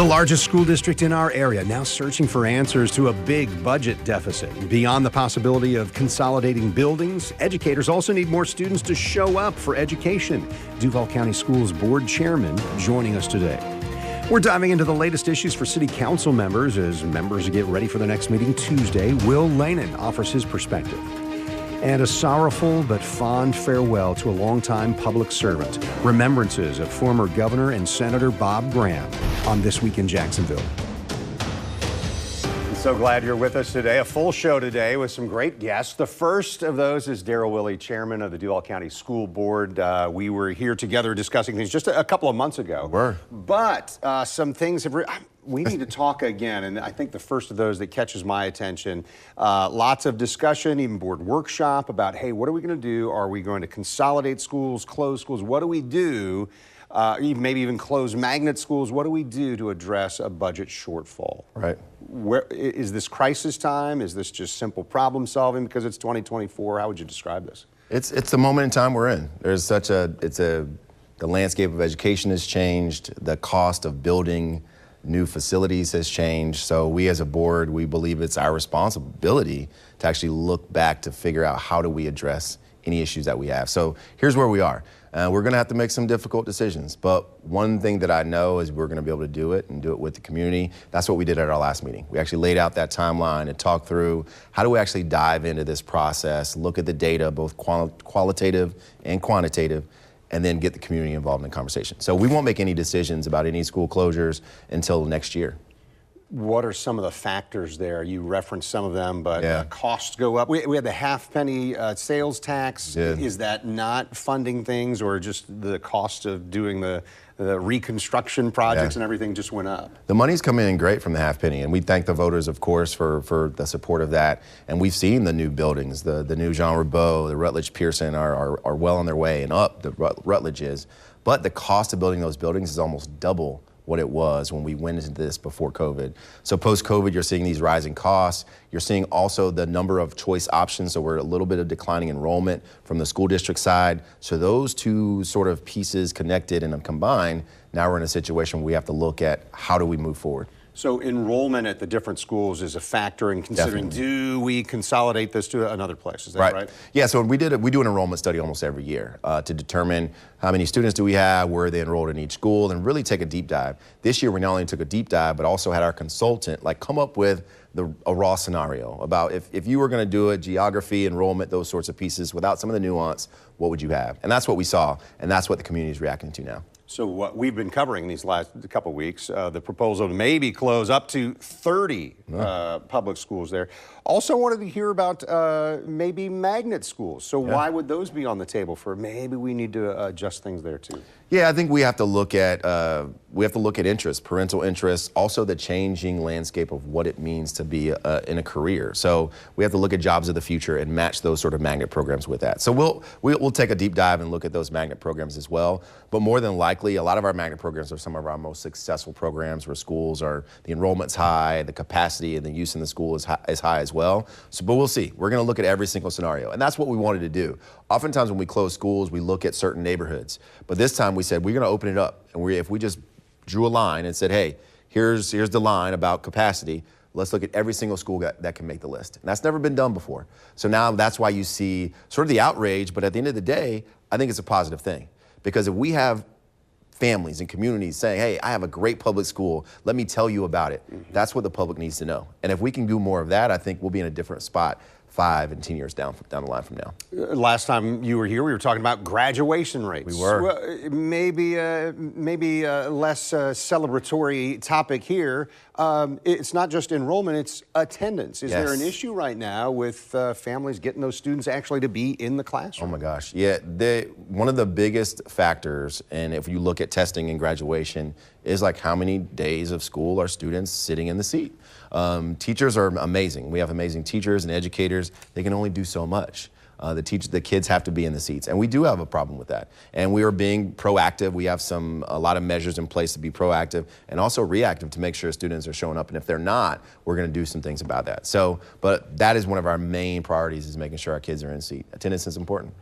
The largest school district in our area now searching for answers to a big budget deficit. Beyond the possibility of consolidating buildings, educators also need more students to show up for education. Duval County Schools Board Chairman joining us today. We're diving into the latest issues for City Council members as members get ready for the next meeting Tuesday. Will Lahnen offers his perspective. And a sorrowful but fond farewell to a longtime public servant. Remembrances of former Governor and Senator Bob Graham on This Week in Jacksonville. I'm so glad you're with us today. A full show today with some great guests. The first of those is Darrell Willey, chairman of the Duval County School Board. We were here together discussing things just a couple of months ago. But some things have... We need to talk again, and I think the first of those that catches my attention, lots of discussion, even board workshop about, hey, what are we going to do? Are we going to consolidate schools, close schools? What do we do? Maybe even close magnet schools. What do we do to address a budget shortfall? Right. Where, is this crisis time? Is this just simple problem solving because it's 2024? How would you describe this? It's the moment in time we're in. There's such the landscape of education has changed. The cost of building new facilities has changed. So we as a board, we believe it's our responsibility to actually look back to figure out how do we address any issues that we have. So here's where we are. We're gonna have to make some difficult decisions, but one thing that I know is we're gonna be able to do it and do it with the community. That's what we did at our last meeting. We actually laid out that timeline and talked through how do we actually dive into this process, look at the data, both qualitative and quantitative, and then get the community involved in the conversation. So we won't make any decisions about any school closures until next year. What are some of the factors there? You referenced some of them, but Yeah. Costs go up. We had the half-penny sales tax. Is that not funding things, or just the cost of doing the reconstruction projects and everything just went up? The money's coming in great from the half penny, and we thank the voters, of course, for the support of that. And we've seen the new buildings, the new Jean Ribaud, the Rutledge Pearson are well on their way and up, the Rutledge is. But the cost of building those buildings is almost double what it was when we went into this before COVID. So post-COVID, you're seeing these rising costs. You're seeing also the number of choice options, so we're a little bit of declining enrollment from the school district side. So those two sort of pieces connected and combined, now we're in a situation where we have to look at how do we move forward. So enrollment at the different schools is a factor in considering, do we consolidate this to another place? Is that right? Yeah, so we do an enrollment study almost every year to determine how many students do we have, where they enrolled in each school, and really take a deep dive. This year we not only took a deep dive, but also had our consultant come up with a raw scenario about if you were going to do it, geography, enrollment, those sorts of pieces, without some of the nuance, what would you have? And that's what we saw, and that's what the community is reacting to now. So what we've been covering these last couple of weeks, the proposal to maybe close up to 30 public schools there. Also wanted to hear about maybe magnet schools. So why would those be on the table for maybe we need to adjust things there too? Yeah, I think we have to look at interest, parental interest, also the changing landscape of what it means to be in a career. So we have to look at jobs of the future and match those sort of magnet programs with that. So we'll take a deep dive and look at those magnet programs as well. But more than likely, a lot of our magnet programs are some of our most successful programs where schools are, the enrollment's high, the capacity and the use in the school is high as well. So, but we'll see. We're going to look at every single scenario, and that's what we wanted to do. Oftentimes when we close schools, we look at certain neighborhoods. But this time we said we're going to open it up, and if we just drew a line and said, hey, here's the line about capacity, let's look at every single school that can make the list. And that's never been done before. So now that's why you see sort of the outrage, but at the end of the day, I think it's a positive thing. Because if we have families and communities saying, hey, I have a great public school, let me tell you about it, that's what the public needs to know. And if we can do more of that, I think we'll be in a different spot 5 and 10 years down the line from now. Last time you were here, we were talking about graduation rates. We were. Well, maybe a less celebratory topic here. It's not just enrollment, it's attendance. Is there an issue right now with families getting those students actually to be in the classroom? Oh my gosh, yeah. One of the biggest factors, and if you look at testing and graduation, is how many days of school are students sitting in the seat. Teachers are amazing. We have amazing teachers and educators. They can only do so much. The kids have to be in the seats, and we do have a problem with that. And we are being proactive. We have a lot of measures in place to be proactive and also reactive to make sure students are showing up. And if they're not, we're going to do some things about that. But that is one of our main priorities, is making sure our kids are in seat. Attendance is important.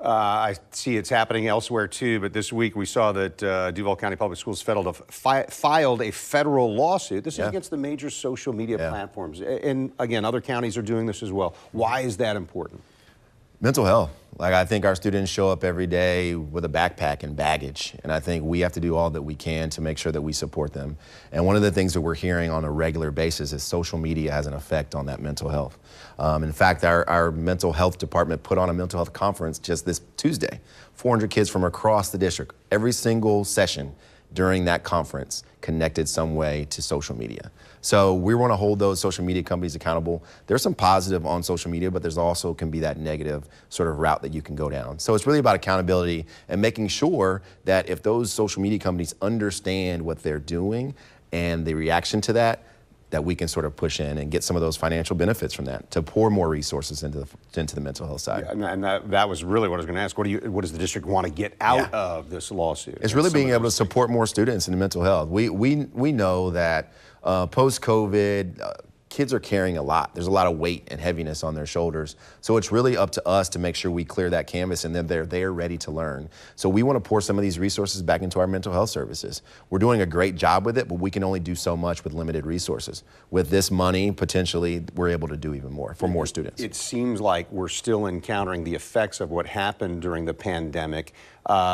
I see it's happening elsewhere too, but this week we saw that Duval County Public Schools filed a federal lawsuit. This is against the major social media platforms. And again, other counties are doing this as well. Why is that important? Mental health. Like, I think our students show up every day with a backpack and baggage, and I think we have to do all that we can to make sure that we support them. And one of the things that we're hearing on a regular basis is social media has an effect on that mental health. In fact, our mental health department put on a mental health conference just this Tuesday. 400 kids from across the district, every single session during that conference connected some way to social media. So we want to hold those social media companies accountable. There's some positive on social media, but there's also can be that negative sort of route that you can go down. So it's really about accountability and making sure that if those social media companies understand what they're doing and the reaction to that, that we can sort of push in and get some of those financial benefits from that to pour more resources into the mental health side. Yeah, and that was really what I was going to ask. What does the district want to get out of this lawsuit? It's really being able to support more students in mental health. We know that post-COVID, kids are carrying a lot. There's a lot of weight and heaviness on their shoulders. So it's really up to us to make sure we clear that canvas and then they're ready to learn. So we want to pour some of these resources back into our mental health services. We're doing a great job with it, but we can only do so much with limited resources. With this money, potentially, we're able to do even more for more students. It seems like we're still encountering the effects of what happened during the pandemic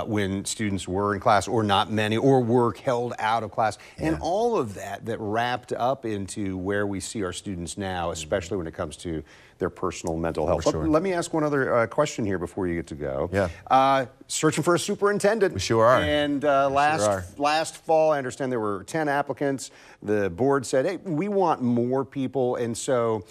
when students were in class, or not many, or were held out of class. And all of that wrapped up into where we see our students now, especially when it comes to their personal mental health. Sure. Let me ask one other question here before you get to go. Yeah. Searching for a superintendent. We sure are. And last fall, I understand there were 10 applicants. The board said, hey, we want more people. And so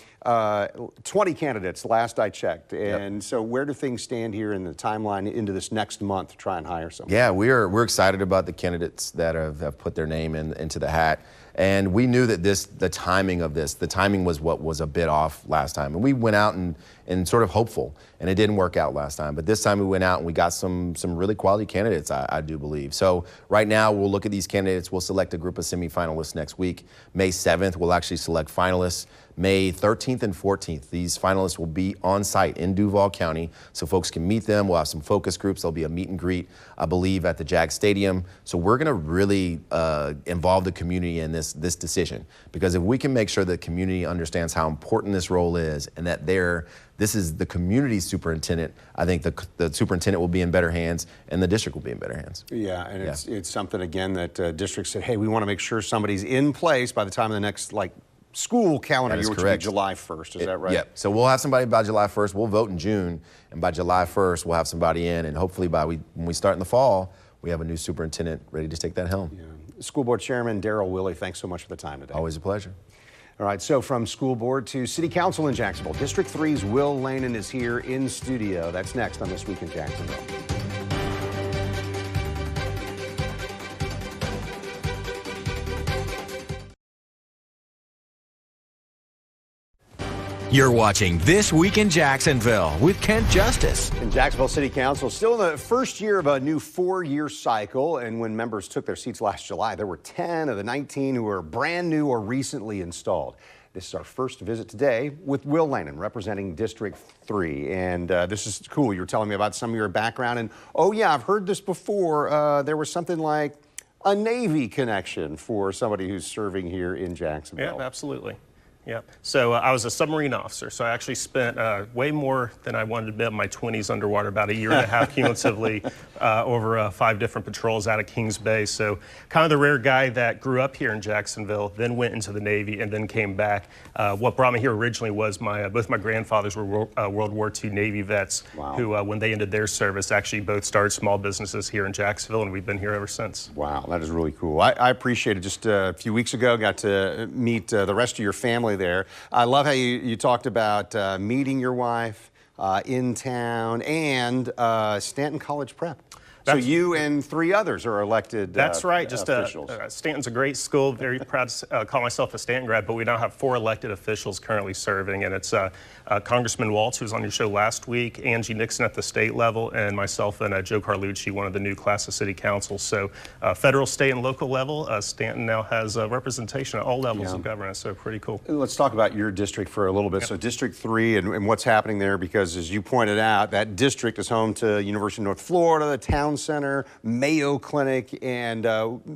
20 candidates, last I checked. And so where do things stand here in the timeline into this next month to try and hire someone? Yeah, we're excited about the candidates that have put their name into the hat. And we knew that the timing was what was a bit off last time. And we went out and sort of hopeful, and it didn't work out last time. But this time we went out and we got some really quality candidates, I do believe. So right now we'll look at these candidates. We'll select a group of semifinalists next week. May 7th, we'll actually select finalists. May 13th and 14th, these finalists will be on site in Duval County, so folks can meet them. We'll have some focus groups. There'll be a meet and greet, I believe, at the Jag Stadium. So we're going to really involve the community in this decision, because if we can make sure the community understands how important this role is and that this is the community superintendent, I think the superintendent will be in better hands and the district will be in better hands. Yeah, and it's something, again, that districts said, hey, we want to make sure somebody's in place by the time of the next, school calendar year, which will be July 1st. Is that right? Yep. So we'll have somebody by July 1st. We'll vote in June, and by July 1st, we'll have somebody in, and hopefully when we start in the fall, we have a new superintendent ready to take that helm. Yeah. School Board Chairman Darryl Willey, thanks so much for the time today. Always a pleasure. All right, so from School Board to City Council in Jacksonville, District 3's Will Lahnen is here in studio. That's next on This Week in Jacksonville. You're watching This Week in Jacksonville with Kent Justice. And Jacksonville City Council still in the first year of a new 4-year cycle, and when members took their seats last July, there were 10 of the 19 who were brand new or recently installed. This is our first visit today with Will Lahnen, representing District 3. And this is cool. You were telling me about some of your background, and oh yeah, I've heard this before. There was something like a Navy connection for somebody who's serving here in Jacksonville. Yeah, absolutely. Yeah. So I was a submarine officer, so I actually spent way more than I wanted to be in my 20s underwater, about a year and a half cumulatively over 5 different patrols out of Kings Bay. So kind of the rare guy that grew up here in Jacksonville, then went into the Navy, and then came back. What brought me here originally was both my grandfathers were World War II Navy vets. Wow. Who, when they ended their service, actually both started small businesses here in Jacksonville, and we've been here ever since. Wow, that is really cool. I appreciate it. Just a few weeks ago, got to meet the rest of your family there. I love how you talked about meeting your wife in town and Stanton College Prep. So you and 3 others are elected That's right. Just officials. Stanton's a great school. Very proud to call myself a Stanton grad, but we now have 4 elected officials currently serving, and it's Congressman Waltz, who was on your show last week, Angie Nixon at the state level, and myself and Joe Carlucci, one of the new class of city council. So federal, state, and local level, Stanton now has representation at all levels of government, so pretty cool. Let's talk about your district for a little bit. So District 3 and what's happening there, because as you pointed out, that district is home to University of North Florida, the Town Center, Mayo Clinic, and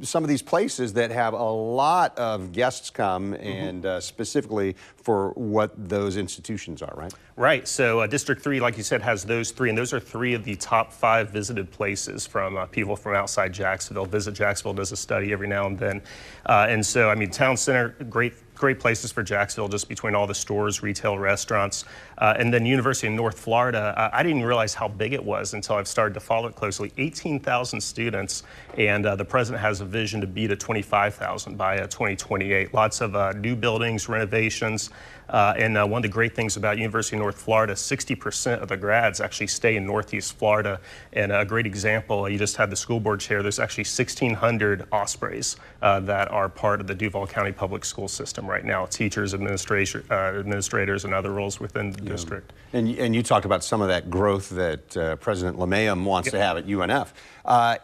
some of these places that have a lot of guests come, and specifically for what those institutions are, right? Right. So District 3, like you said, has those 3, and those are 3 of the top 5 visited places from people from outside Jacksonville. Visit Jacksonville does a study every now and then. And so, I mean, Town Center, great places for Jacksonville, just between all the stores, retail, restaurants. And then University of North Florida, I didn't realize how big it was until I've started to follow it closely. 18,000 students, and the president has a vision to be to 25,000 by 2028. Lots of new buildings, renovations. And one of the great things about University of North Florida, 60% of the grads actually stay in Northeast Florida. And a great example, you just had the school board chair, there's actually 1,600 Ospreys that are part of the Duval County Public School system right now, teachers, administrators, and other roles within the district. And you talked about some of that growth that President Lahnen wants to have at UNF.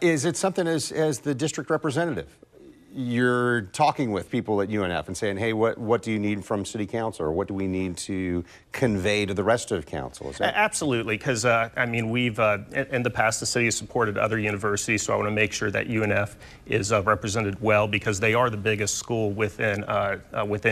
Is it something as the district representative, you're talking with people at UNF and saying, hey, what do you need from City Council, or what do we need to convey to the rest of Council? Absolutely, because I mean, we've in the past the city has supported other universities, so I want to make sure that UNF is represented well, because they are the biggest school within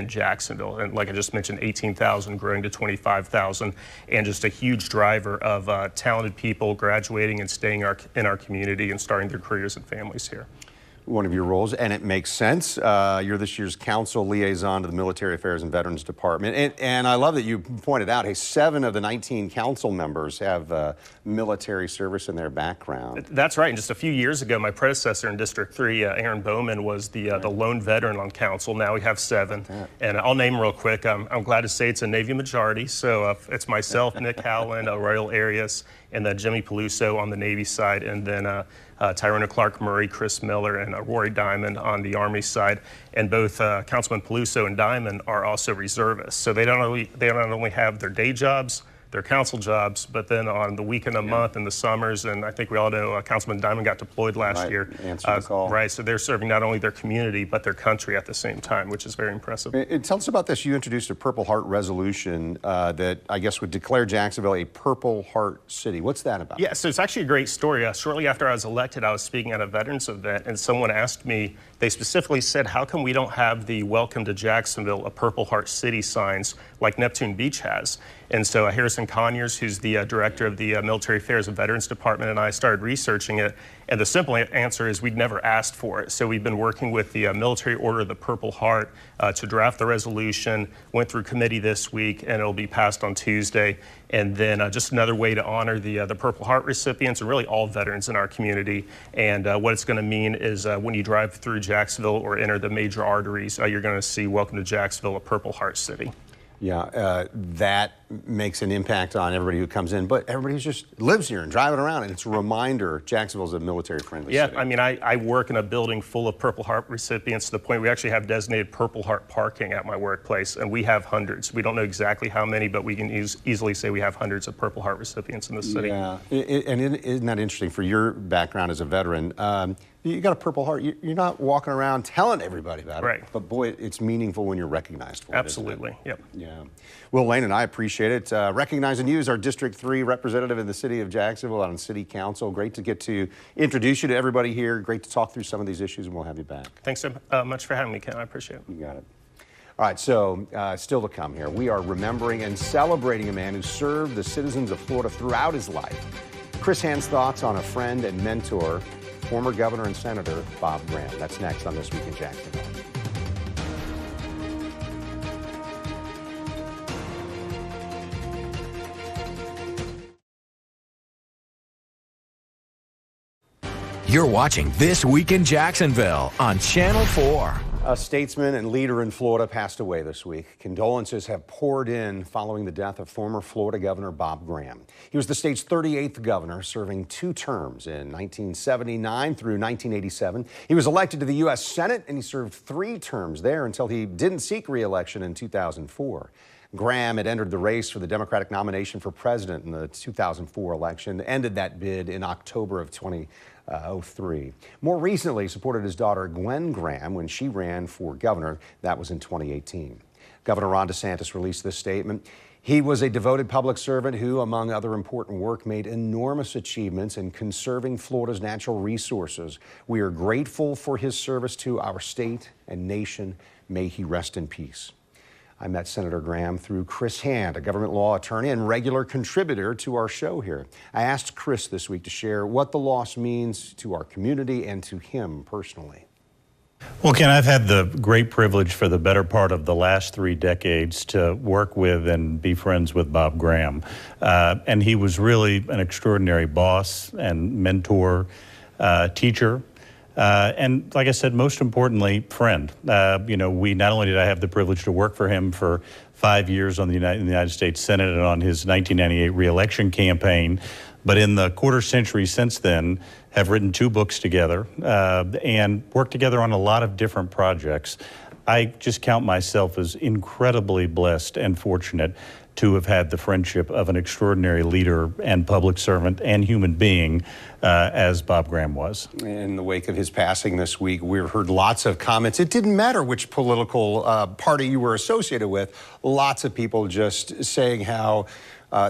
Jacksonville, and like I just mentioned, 18,000 growing to 25,000, and just a huge driver of talented people graduating and staying in our community and starting their careers and families here. One of your roles, and it makes sense. You're this year's council liaison to the Military Affairs and Veterans Department. And I love that you pointed out, hey, 7 of the 19 council members have military service in their background. That's right. And just a few years ago, my predecessor in District 3, Aaron Bowman, was the lone veteran on council. Now we have 7. And I'll name them real quick. I'm glad to say it's a Navy majority. So it's myself, Nick Howland, Royal Arias, and then Jimmy Peluso on the Navy side, and then Tyrone Clark Murray, Chris Miller, and Rory Diamond on the Army side. And both Councilman Peluso and Diamond are also reservists. So they not only have their day jobs, their council jobs, but then on the weekend a month in the summers, and I think we all know Councilman Diamond got deployed last year. Answered the call. Right, so they're serving not only their community, but their country at the same time, which is very impressive. Tell us about this. You introduced a Purple Heart resolution that I guess would declare Jacksonville a Purple Heart City. What's that about? Yeah, so it's actually a great story. Shortly after I was elected, I was speaking at a veterans event, and someone asked me, they specifically said, how come we don't have the Welcome to Jacksonville, a Purple Heart City signs like Neptune Beach has? And so Harrison Conyers, who's the director of the Military Affairs and Veterans Department, and I started researching it. And the simple answer is we'd never asked for it. So we've been working with the Military Order of the Purple Heart to draft the resolution, went through committee this week, and it'll be passed on Tuesday. And then just another way to honor the Purple Heart recipients and really all veterans in our community. And what it's going to mean is when you drive through Jacksonville or enter the major arteries, you're going to see Welcome to Jacksonville, a Purple Heart City. Yeah, that makes an impact on everybody who comes in, but everybody who just lives here and driving around, and it's a reminder Jacksonville's a military-friendly city. Yeah, I mean, I work in a building full of Purple Heart recipients to the point we actually have designated Purple Heart parking at my workplace, and we have hundreds. We don't know exactly how many, but we can easily say we have hundreds of Purple Heart recipients in the city. Yeah, and isn't that interesting for your background as a veteran? You got a Purple Heart. You're not walking around telling everybody about it. Right. But boy, it's meaningful when you're recognized for it. Absolutely. Yep. Yeah. Will Lahnen, I appreciate it. Recognizing you as our District 3 representative in the city of Jacksonville on City Council. Great to get to introduce you to everybody here. Great to talk through some of these issues, and we'll have you back. Thanks so much for having me, Ken. I appreciate it. You got it. All right, so still to come here, we are remembering and celebrating a man who served the citizens of Florida throughout his life. Chris Hand's thoughts on a friend and mentor, former Governor and Senator Bob Graham. That's next on This Week in Jacksonville. You're watching This Week in Jacksonville on Channel 4. A statesman and leader in Florida passed away this week. Condolences have poured in following the death of former Florida Governor Bob Graham. He was the state's 38th governor, serving 2 terms in 1979 through 1987. He was elected to the U.S. Senate, and he served 3 terms there until he didn't seek re-election in 2004. Graham had entered the race for the Democratic nomination for president in the 2004 election, ended that bid in October of 2003. More recently, supported his daughter Gwen Graham when she ran for governor. That was in 2018. Governor Ron DeSantis released this statement. He was a devoted public servant who, among other important work, made enormous achievements in conserving Florida's natural resources. We are grateful for his service to our state and nation. May he rest in peace. I met Senator Graham through Chris Hand, a government law attorney and regular contributor to our show here. I asked Chris this week to share what the loss means to our community and to him personally. Well, Ken, I've had the great privilege for the better part of the last 3 decades to work with and be friends with Bob Graham. And he was really an extraordinary boss and mentor, teacher. And like I said, most importantly, friend. We not only did I have the privilege to work for him for 5 years in the United States Senate and on his 1998 re-election campaign, but in the quarter century since then, have written 2 books together and worked together on a lot of different projects. I just count myself as incredibly blessed and fortunate to have had the friendship of an extraordinary leader and public servant and human being as Bob Graham was. In the wake of his passing this week, we've heard lots of comments. It didn't matter which political party you were associated with. Lots of people just saying how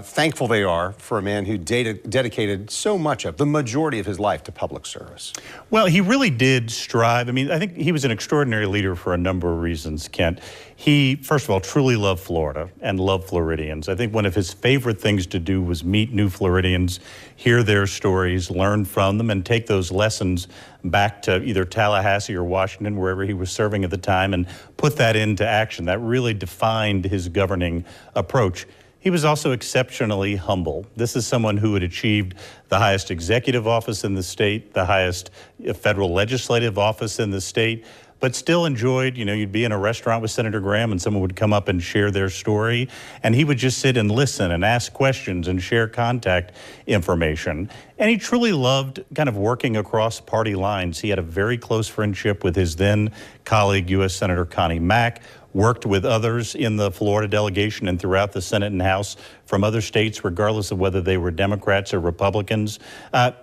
thankful they are for a man who dedicated so much of the majority of his life to public service. Well, he really did strive. I mean, I think he was an extraordinary leader for a number of reasons, Kent. He, first of all, truly loved Florida and loved Floridians. I think one of his favorite things to do was meet new Floridians, hear their stories, learn from them, and take those lessons back to either Tallahassee or Washington, wherever he was serving at the time, and put that into action. That really defined his governing approach. He was also exceptionally humble. This is someone who had achieved the highest executive office in the state, the highest federal legislative office in the state, but still enjoyed, you'd be in a restaurant with Senator Graham and someone would come up and share their story, and he would just sit and listen and ask questions and share contact information. And he truly loved kind of working across party lines. He had a very close friendship with his then colleague, U.S. Senator Connie Mack, worked with others in the Florida delegation and throughout the Senate and House from other states, regardless of whether they were Democrats or Republicans.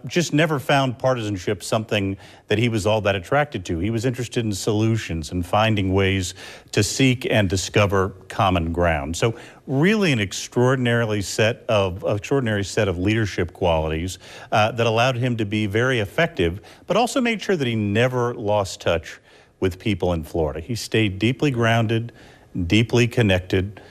Just never found partisanship something that he was all that attracted to. He was interested in solutions and finding ways to seek and discover common ground. So really an extraordinary set of leadership qualities that allowed him to be very effective, but also made sure that he never lost touch with people in Florida. He stayed deeply grounded, deeply connected.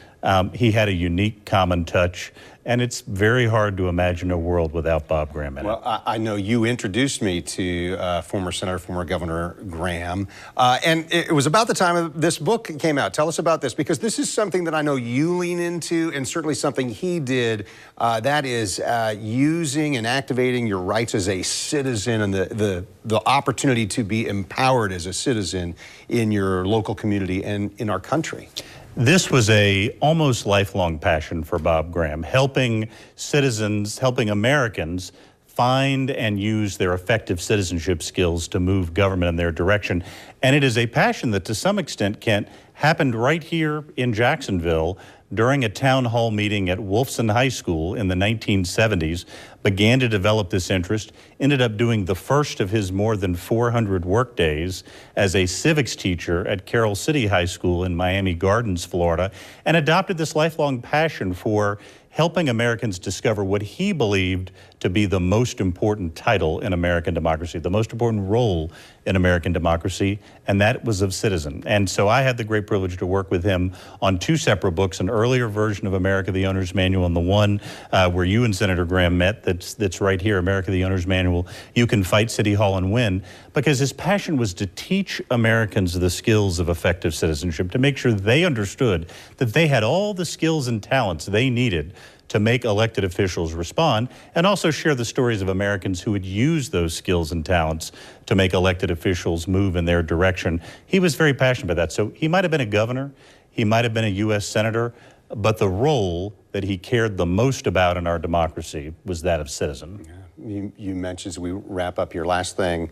He had a unique common touch, and it's very hard to imagine a world without Bob Graham in it. Well, I know you introduced me to former Senator, former Governor Graham, and it was about the time of this book came out. Tell us about this, because this is something that I know you lean into, and certainly something he did, that is using and activating your rights as a citizen and the opportunity to be empowered as a citizen in your local community and in our country. This was a almost lifelong passion for Bob Graham, helping citizens, helping Americans find and use their effective citizenship skills to move government in their direction. And it is a passion that to some extent, Kent, happened right here in Jacksonville during a town hall meeting at Wolfson High School in the 1970s, began to develop this interest, ended up doing the first of his more than 400 work days as a civics teacher at Carroll City High School in Miami Gardens, Florida, and adopted this lifelong passion for helping Americans discover what he believed to be the most important title in American democracy, the most important role in American democracy, and that was of citizen. And so I had the great privilege to work with him on 2 separate books, an earlier version of America the Owner's Manual, and the one where you and Senator Graham met that's right here, America the Owner's Manual, You Can Fight City Hall and Win, because his passion was to teach Americans the skills of effective citizenship, to make sure they understood that they had all the skills and talents they needed to make elected officials respond, and also share the stories of Americans who would use those skills and talents to make elected officials move in their direction. He was very passionate about that. So he might have been a governor, he might have been a U.S. senator, but the role that he cared the most about in our democracy was that of citizen. You mentioned, as we wrap up here, last thing,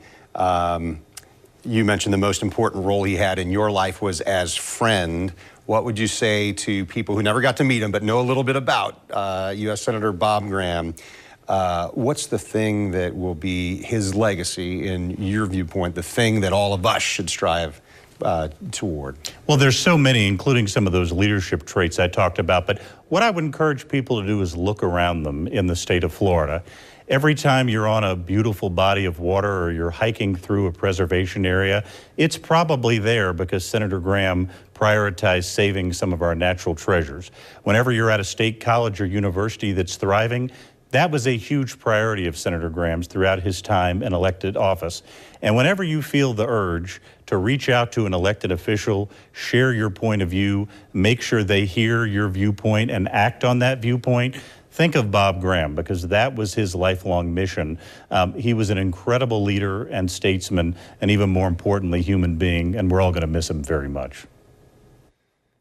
you mentioned the most important role he had in your life was as friend. What would you say to people who never got to meet him but know a little bit about U.S. Senator Bob Graham? What's the thing that will be his legacy, in your viewpoint, the thing that all of us should strive toward? Well, there's so many, including some of those leadership traits I talked about, but what I would encourage people to do is look around them in the state of Florida. Every time you're on a beautiful body of water or you're hiking through a preservation area, it's probably there because Senator Graham prioritized saving some of our natural treasures. Whenever you're at a state college or university that's thriving, that was a huge priority of Senator Graham's throughout his time in elected office. And whenever you feel the urge to reach out to an elected official, share your point of view, make sure they hear your viewpoint and act on that viewpoint, think of Bob Graham, because that was his lifelong mission. He was an incredible leader and statesman, and even more importantly, human being, and we're all going to miss him very much.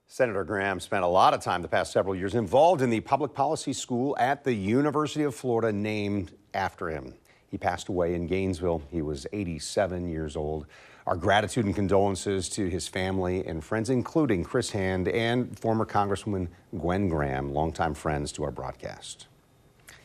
Senator Graham spent a lot of time the past several years involved in the public policy school at the University of Florida named after him. He passed away in Gainesville. He was 87 years old. Our gratitude and condolences to his family and friends, including Chris Hand and former Congresswoman Gwen Graham, longtime friends to our broadcast. All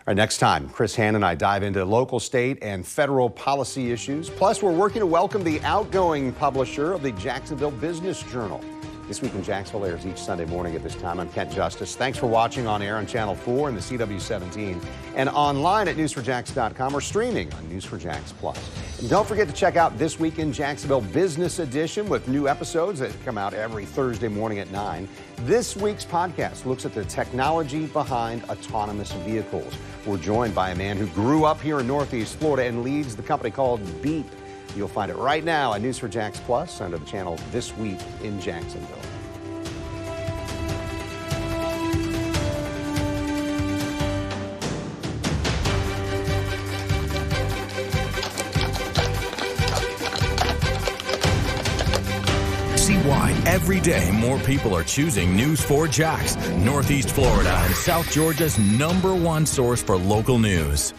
right, next time, Chris Hand and I dive into local, state, and federal policy issues. Plus, we're working to welcome the outgoing publisher of the Jacksonville Business Journal. This Week in Jacksonville airs each Sunday morning at this time. I'm Kent Justice. Thanks for watching on air on Channel 4 and the CW17 and online at news4jax.com or streaming on News4Jax Plus. And don't forget to check out This Week in Jacksonville Business Edition with new episodes that come out every Thursday morning at 9. This week's podcast looks at the technology behind autonomous vehicles. We're joined by a man who grew up here in Northeast Florida and leads the company called Beep. You'll find it right now on News4Jax Plus under the channel This Week in Jacksonville. See why every day more people are choosing News4Jax, Northeast Florida and South Georgia's #1 source for local news.